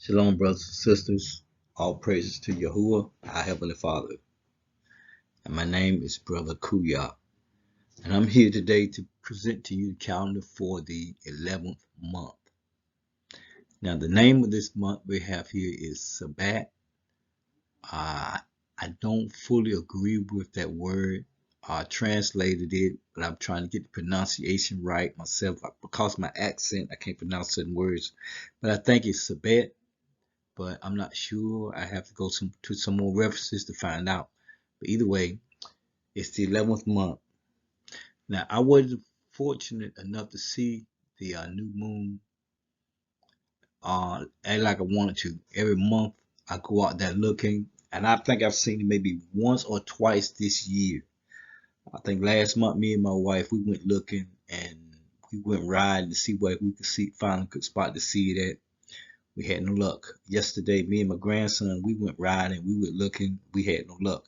Shalom, brothers and sisters. All praises to Yahuwah, our Heavenly Father. And my name is Brother Kuya. And I'm here today to present to you the calendar for the 11th month. Now, the name of this month we have here is sebat. I don't fully agree with that word. I translated it, but I'm trying to get the pronunciation right myself. Because of my accent, I can't pronounce certain words. But I think it's sebat. But I'm not sure. I have to go to some more references to find out. But either way, it's the 11th month. Now, I wasn't fortunate enough to see the new moon like I wanted to. Every month I go out there looking, and I think I've seen it maybe once or twice this year. I think last month, me and my wife, we went looking and we went riding to see where we could find a good spot to see it at. We had no luck. Yesterday, me and my grandson, we went riding, we went looking, we had no luck.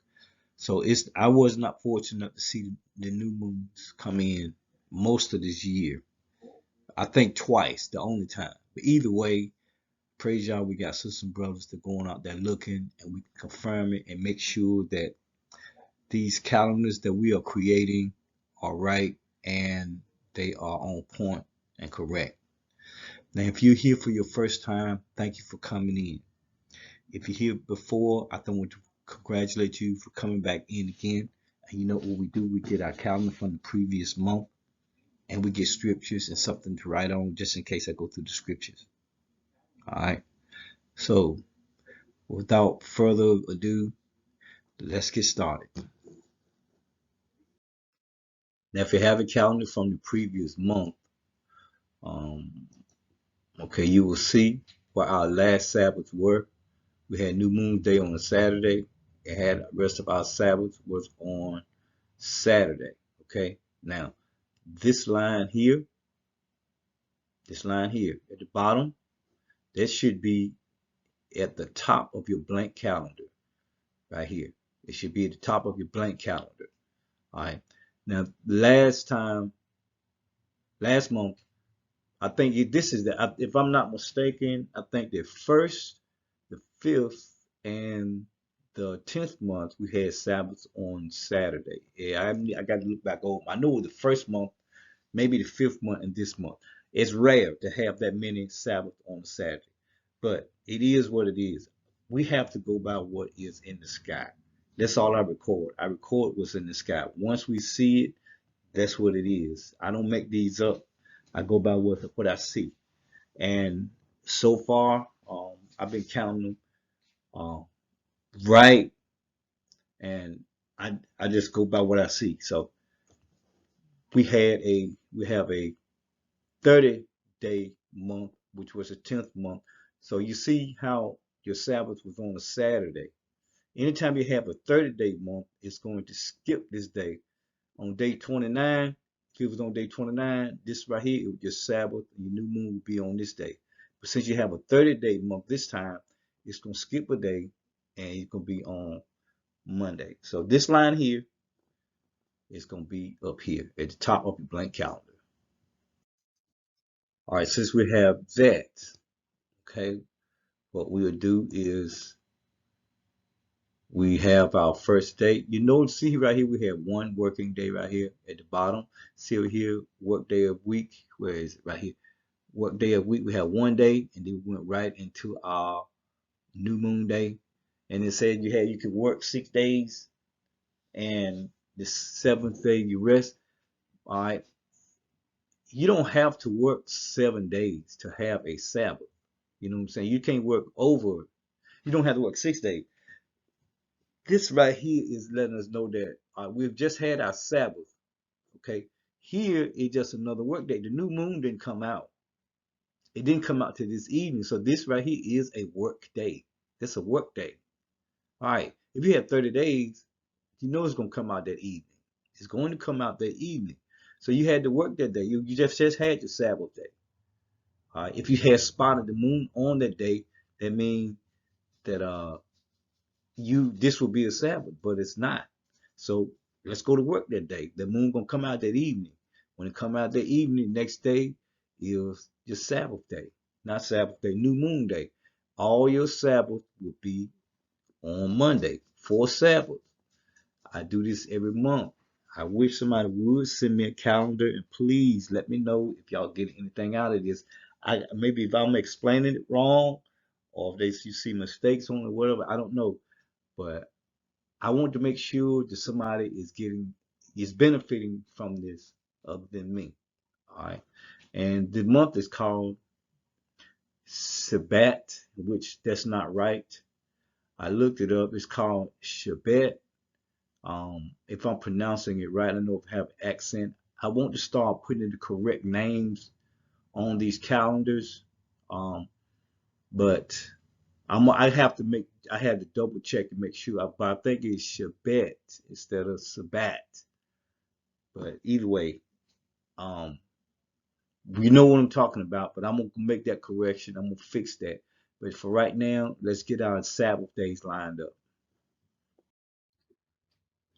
So I was not fortunate enough to see the new moons come in most of this year. I think twice, the only time. But either way, praise y'all, we got sisters and brothers that going out there looking, and we can confirm it and make sure that these calendars that we are creating are right and they are on point and correct. Now, if you're here for your first time, thank you for coming in. If you're here before, I want to congratulate you for coming back in again. And you know what we do? We get our calendar from the previous month and we get scriptures and something to write on just in case I go through the scriptures. All right. So without further ado, let's get started. Now, if you have a calendar from the previous month, okay, you will see what our last Sabbaths were. We had New Moon Day on a Saturday. It had the rest of our Sabbath was on Saturday. Okay. Now, this line here at the bottom, that should be at the top of your blank calendar right here. It should be at the top of your blank calendar. All right. Now, last month, I think this is if I'm not mistaken, I think the 1st, the 5th, and the 10th month, we had Sabbaths on Saturday. Yeah, I got to look back over. I know the 1st month, maybe the 5th month, and this month. It's rare to have that many Sabbaths on a Saturday, but it is what it is. We have to go by what is in the sky. That's all I record. I record what's in the sky. Once we see it, that's what it is. I don't make these up. I go by what I see. And so far, I've been counting them right, and I just go by what I see. So we have a 30-day month, which was the 10th month. So you see how your Sabbath was on a Saturday. Anytime you have a 30-day month, it's going to skip this day. On day 29, if it was on day 29, this right here, it was your Sabbath, and your new moon would be on this day. But since you have a 30-day month this time, it's going to skip a day, and it's going to be on Monday. So this line here is going to be up here at the top of your blank calendar. All right, since we have that, okay, what we'll do is we have our first day. You know, see right here, we have one working day right here at the bottom. See over here, work day of week. Where is it? Right here. Work day of week. We have one day, and then we went right into our new moon day. And it said you could work 6 days, and the 7th day you rest. All right. You don't have to work 7 days to have a Sabbath. You know what I'm saying? You can't work over. You don't have to work 6 days. This right here is letting us know that we've just had our Sabbath. Okay, here is just another work day. The new moon didn't come out. It didn't come out to this evening. So this right here is a work day. That's a work day. All right. If you have 30 days, you know it's going to come out that evening. It's going to come out that evening. So you had to work that day. You just had your Sabbath day. All right. If you had spotted the moon on that day, that means that this will be a Sabbath, but it's not. So let's go to work that day. The moon gonna come out that evening. When it come out that evening, next day is your Sabbath day. Not Sabbath day, new moon day. All your Sabbath will be on Monday. 4 Sabbath. I do this every month. I wish somebody would send me a calendar and please let me know if y'all get anything out of this. I maybe if I'm explaining it wrong or if you see mistakes on it, whatever, I don't know. But I want to make sure that somebody is benefiting from this other than me. All right. And the month is called sebat, which that's not right. I looked it up. It's called Shabbat. If I'm pronouncing it right, I know if I have accent. I want to start putting the correct names on these calendars. Um, but I had to double check to make sure. But I think it's Shabbat instead of Sabbat. But either way, um, you know what I'm talking about. But I'm gonna make that correction. I'm gonna fix that. But for right now, let's get our Sabbath days lined up.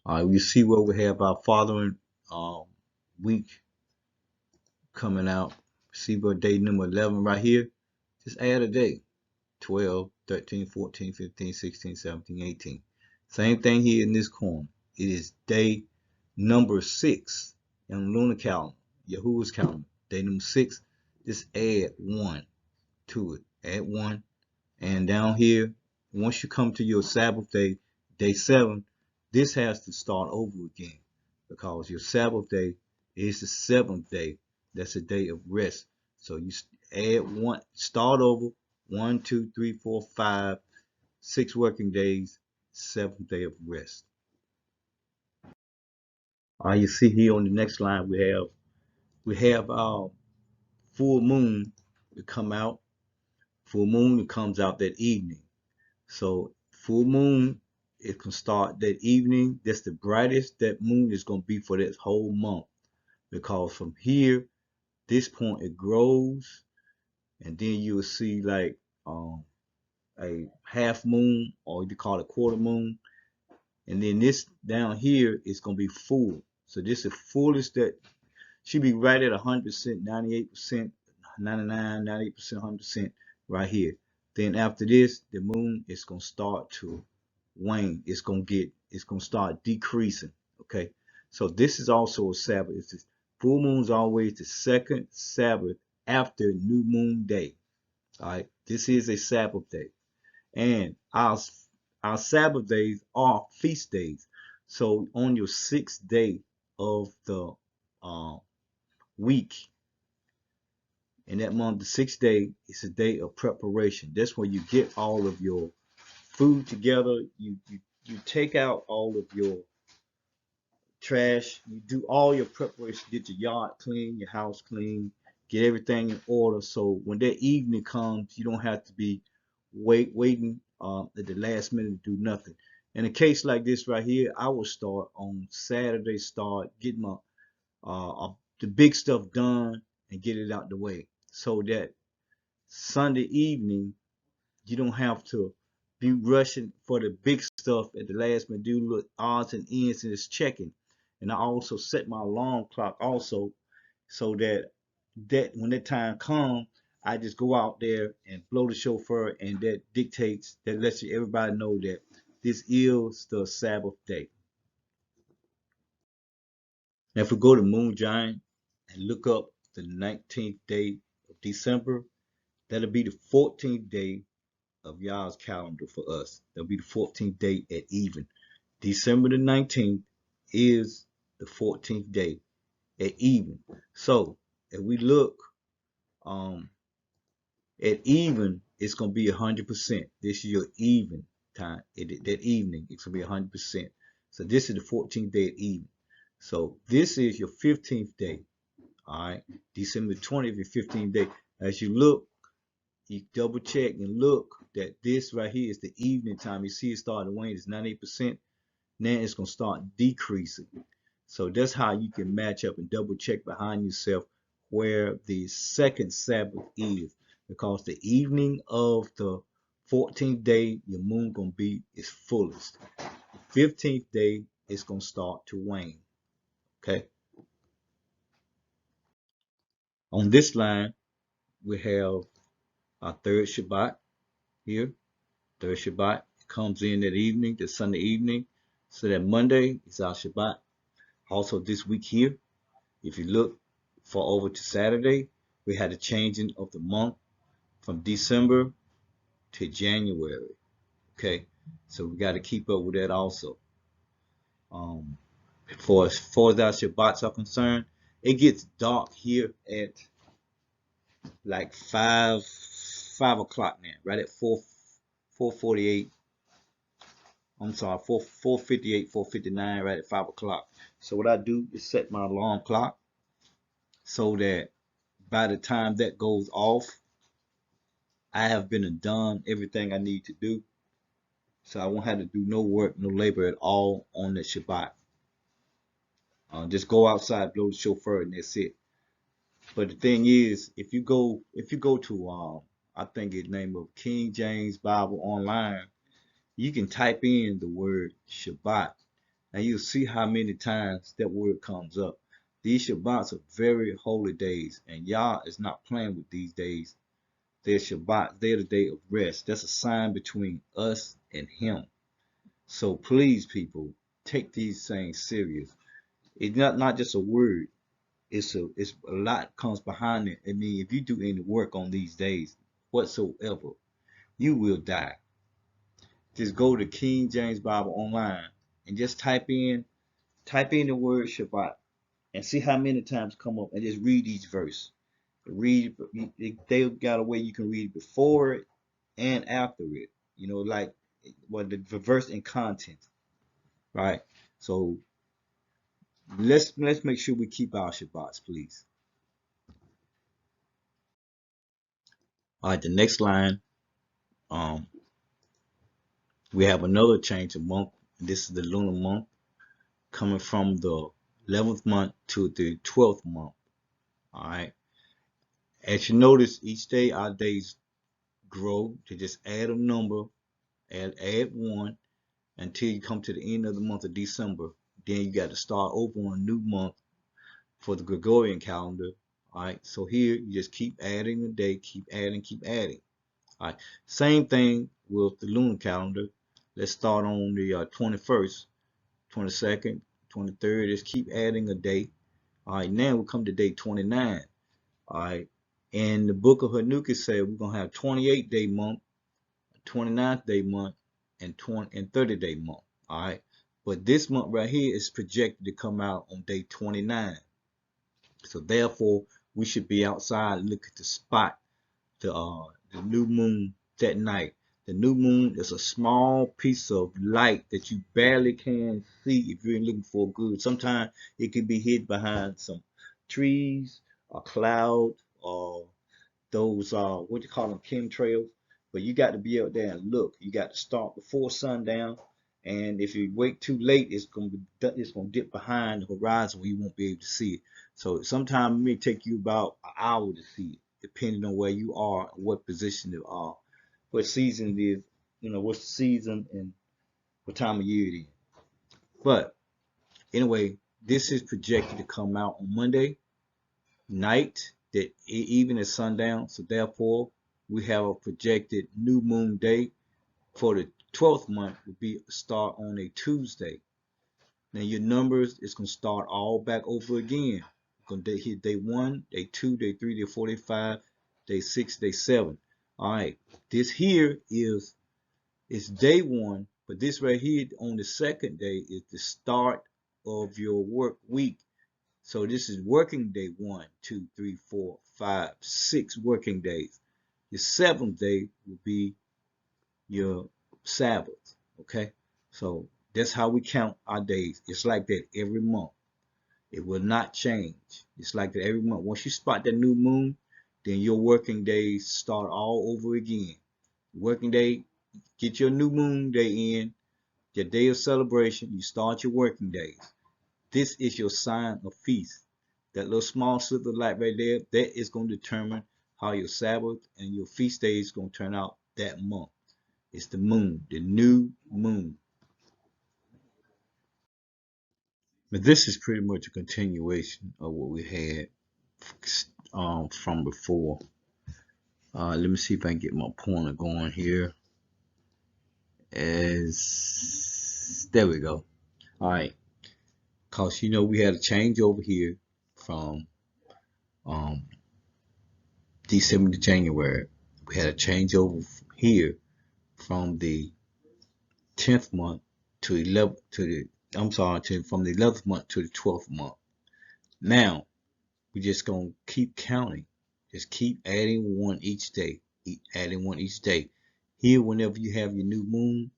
All right, we see where we have our following um, week coming out. See what day number 11 right here. Just add a day. 12, 13, 14, 15, 16, 17, 18. Same thing here in this corner. It is day number 6 in lunar calendar, Yahuwah's calendar. Day number 6, just add 1 to it. Add 1. And down here, once you come to your Sabbath day, day 7, this has to start over again because your Sabbath day is the 7th day. That's a day of rest. So you add 1, start over, 1, 2, 3, 4, 5, 6 working days, 7th day of rest. You see here on the next line we have our full moon to come out. Full moon it comes out that evening. So full moon, it can start that evening. That's the brightest that moon is going to be for that whole month. Because from here, this point, it grows. And then you will see like a half moon, or you call it quarter moon. And then this down here is going to be full. So this is the fullest that should be right at 100%, 98%, 99, 98%, 100% right here. Then after this, the moon is gonna start to wane. It's gonna start decreasing. Okay. So this is also a Sabbath. It's this full moon's always the second Sabbath after new moon day. All right. This is a Sabbath day. And our Sabbath days are feast days. So on your 6th day of the uh, week in that month, the 6th day is a day of preparation. That's where you get all of your food together. You take out all of your trash. You do all your preparation. Get your yard clean, your house clean, get everything in order. So when that evening comes, you don't have to be waiting at the last minute to do nothing. In a case like this right here, I will start on Saturday. Start getting my the big stuff done and get it out the way so that Sunday evening you don't have to be rushing for the big stuff at the last minute, do little odds and ends and it's checking. And I also set my alarm clock also so that when that time comes, I just go out there and blow the shofar, and that dictates, that lets everybody know that this is the Sabbath day. Now, if we go to Moon Giant and look up the 19th day of December, that'll be the 14th day of y'all's calendar for us. That'll be the 14th day at even. December the 19th is the 14th day at even. So if we look um, at even, it's gonna be 100%. This is your even time. That evening, it's gonna be 100%. So this is the 14th day at even. So this is your 15th day. All right, December 20th, your 15th day. As you look, you double check and look that this right here is the evening time. You see it starting to wane. It's 98%. Now it's gonna start decreasing. So that's how you can match up and double check behind yourself where the second Sabbath is, because the evening of the 14th day, your moon gonna be its fullest. The 15th day, it's gonna start to wane. Okay. On this line, we have our third Shabbat. here. Third Shabbat comes in that evening, the Sunday evening. So that Monday is our Shabbat. Also this week here, if you look for over to Saturday, we had a changing of the month from December to January. Okay, so we got to keep up with that also. Um, as far as our Shabbats are concerned, it gets dark here at like 5 o'clock now, right at 4:48. I'm sorry, 4:58, 4:59, right at 5 o'clock. So what I do is set my alarm clock so that by the time that goes off, I have been and done everything I need to do. So I won't have to do no work, no labor at all on the Shabbat. Just go outside, blow the shofar, and that's it. But the thing is, if you go to I think it's name of King James Bible online, you can type in the word Shabbat, and you'll see how many times that word comes up. These Shabbats are very holy days, and Yah is not playing with these days. They're Shabbat, they're the day of rest. That's a sign between us and Him. So please, people, take these things serious. It's not just a word. It's a lot comes behind it. I mean, if you do any work on these days whatsoever, you will die. Just go to King James Bible online and just type in the word Shabbat and see how many times come up and just read each verse. Read they got a way you can read before it and after it. Like what the verse and content, right? So let's make sure we keep our Shabbats, please. All right, the next line, um, we have another change of month. This is the lunar month coming from the 11th month to the 12th month. All right. As you notice, each day our days grow to just add a number, add one until you come to the end of the month of December. Then you got to start over on a new month for the Gregorian calendar. All right. So here you just keep adding a day, keep adding, keep adding. All right. Same thing with the lunar calendar. Let's start on the 21st, 22nd, 23rd. Just keep adding a day. All right. Now we come to day 29. All right. And the book of Hanukkah said we're going to have 28-day month, 29th day month, and 30-day month. All right. But this month right here is projected to come out on day 29. So therefore, we should be outside looking to spot the new moon that night. The new moon is a small piece of light that you barely can see if you're looking for good. Sometimes it can be hid behind some trees, a cloud, or those what you call them, chemtrails. But you got to be out there and look. You got to start before sundown, and if you wait too late, it's gonna dip behind the horizon where you won't be able to see it. So sometimes it may take you about an hour to see it, depending on where you are, what position you are, what season it is, what season and what time of year it is. But anyway, this is projected to come out on Monday night, that even at sundown. So therefore, we have a projected new moon day for the 12th month will be start on a Tuesday. Now your numbers is gonna start all back over again. Gonna hit day 1, day 2, day 3, day 4, day 5, day 6, day 7. All right. This here is day 1, but this right here on the second day is the start of your work week. So this is working day 1, 2, 3, 4, 5, 6 working days. Your 7th day will be your Sabbath. Okay, so that's how we count our days. It's like that every month. It will not change. It's like that every month. Once you spot that new moon, then your working days start all over again. Working day, get your new moon day in, your day of celebration, you start your working days. This is your sign of feast. That little small sliver of light right there, that is going to determine how your Sabbath and your feast days is going to turn out that month. It's the moon, the new moon. But this is pretty much a continuation of what we had from before. Let me see if I can get my pointer going here. As there we go. All right, cause we had a change over here from um December to January. We had a change over here from the 10th month to 11th to the I'm sorry to from the 11th month to the 12th month. Now we're just gonna keep counting. Just keep adding one each day. Adding one each day. Here, whenever you have your new moon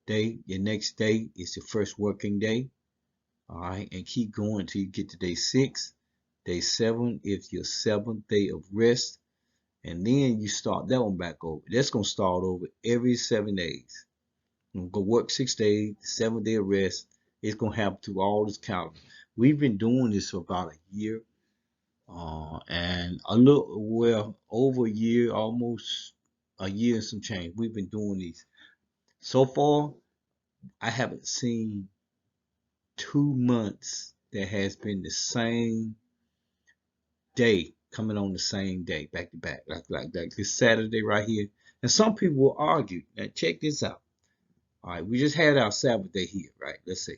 day, your next day is your first working day. All right, and keep going until you get to day 6. Day 7 is your 7th day of rest, and then you start that one back over. That's gonna start over every 7 days. I'm gonna work 6 days, 7th day of rest. It's gonna happen through all this calendar. We've been doing this for about a year, and a little well over a year, almost a year and some change. We've been doing these. So far, I haven't seen 2 months that has been the same day coming on the same day back to back like this Saturday right here. And some people will argue. Now check this out. All right, we just had our Sabbath day here, right? Let's see.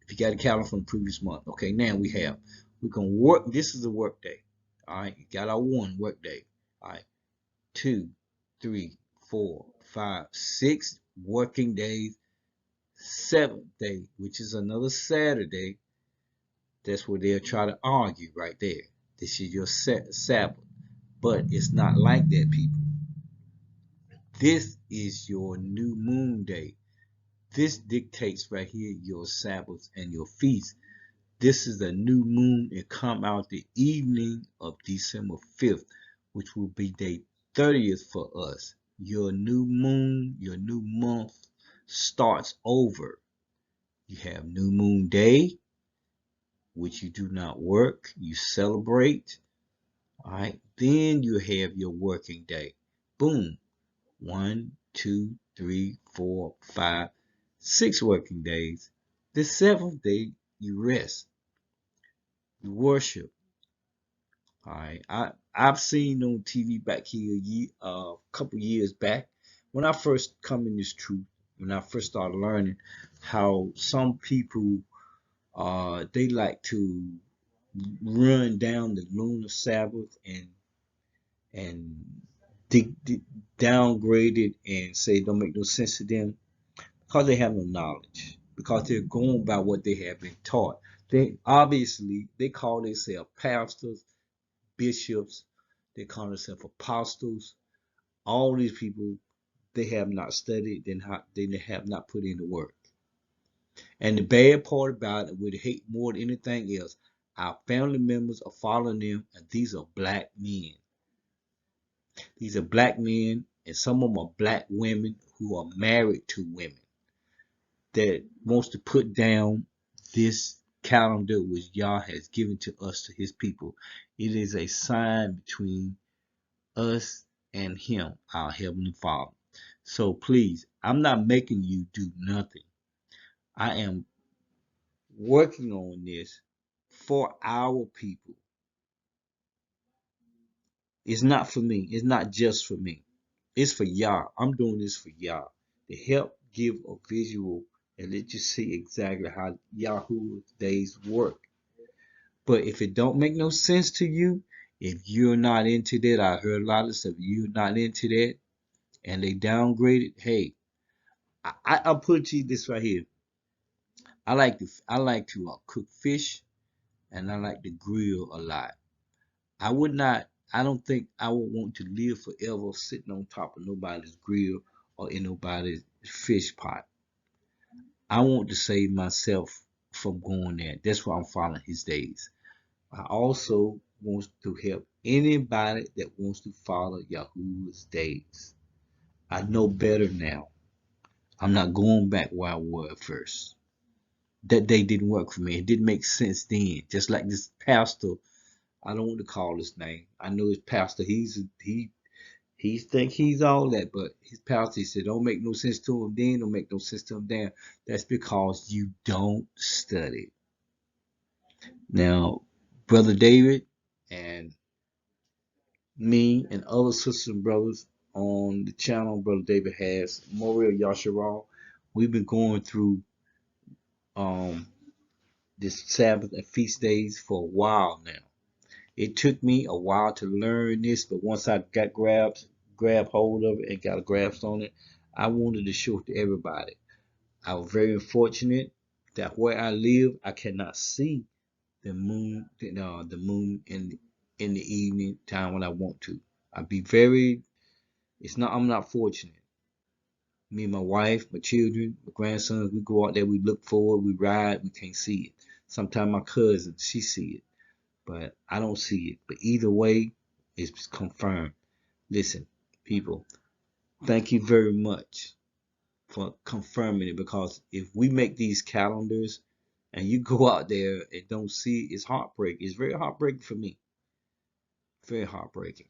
If you got a calendar from the previous month, okay, now we're gonna work. This is a work day. All right, you got our one work day. All right, 2, 3, 4, 5, 6 working days. 7th day, which is another Saturday. That's where they'll try to argue right there. This is your Sabbath. But it's not like that, people. This is your new moon day. This dictates right here your Sabbaths and your feasts. This is a new moon. It come out the evening of December 5th, which will be day 30th for us. Your new moon, your new month starts over. You have new moon day, which you do not work. You celebrate. All right. Then you have your working day. Boom. 1, 2, 3, 4, 5, 6 working days. The 7th day, you rest, you worship. All right, I've seen on TV back here a couple years back when I first come in this truth, when I first started learning how some people they like to run down the lunar Sabbath and downgrade it and say it don't make no sense to them because they have no knowledge, because they're going by what they have been taught. They obviously they call themselves pastors, bishops, they call themselves apostles. All these people they have not studied, they have not put in the work. And the bad part about it, we hate more than anything else, our family members are following them, and these are black men. These are black men, and some of them are black women who are married to women that wants to put down this calendar which Yah has given to us, to his people. It is a sign between us and him, our Heavenly Father. So please, I'm not making you do nothing. I am working on this for our people. It's not for me. It's not just for me. It's for Yah. I'm doing this for Yah to help give a visual and let you see exactly how Yahuwah's days work. But if it don't make no sense to you, if you're not into that, I heard a lot of stuff. You're not into that, and they downgrade it. Hey, I'll put to you this right here. I like to cook fish, and I like to grill a lot. I would not. I don't think I would want to live forever sitting on top of nobody's grill or in nobody's fish pot. I want to save myself from going there. That's why I'm following his days. I also want to help anybody that wants to follow Yahuwah's days. I know better now. I'm not going back where I was at first. That day didn't work for me. It didn't make sense then. Just like this pastor, I don't want to call his name. I know his pastor. He think he's all that, but his pastor he said don't make no sense to him then, don't make no sense to him then. That's because you don't study. Now, brother David and me and other sisters and brothers on the channel Brother David has, Memorial Yasharal. We've been going through um this Sabbath and feast days for a while now. It took me a while to learn this, but once I got grab hold of it and got a grasp on it, I wanted to show it to everybody. I was very fortunate that where I live, I cannot see the moon in the evening time when I want to. I'd be very. It's not. I'm not fortunate. Me and my wife, my children, my grandsons, we go out there, we look forward, we ride, we can't see it. Sometimes my cousin, she see it, but I don't see it. But either way, it's confirmed. Listen, people, thank you very much for confirming it, because if we make these calendars and you go out there and don't see it, it's heartbreaking. It's very heartbreaking for me. Very heartbreaking.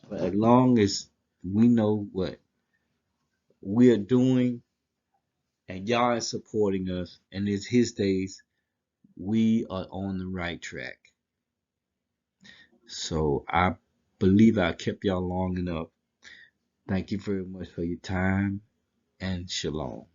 But as long as we know what we are doing and y'all are supporting us and it's his days, we are on the right track. So I believe I kept y'all long enough. Thank you very much for your time, and shalom.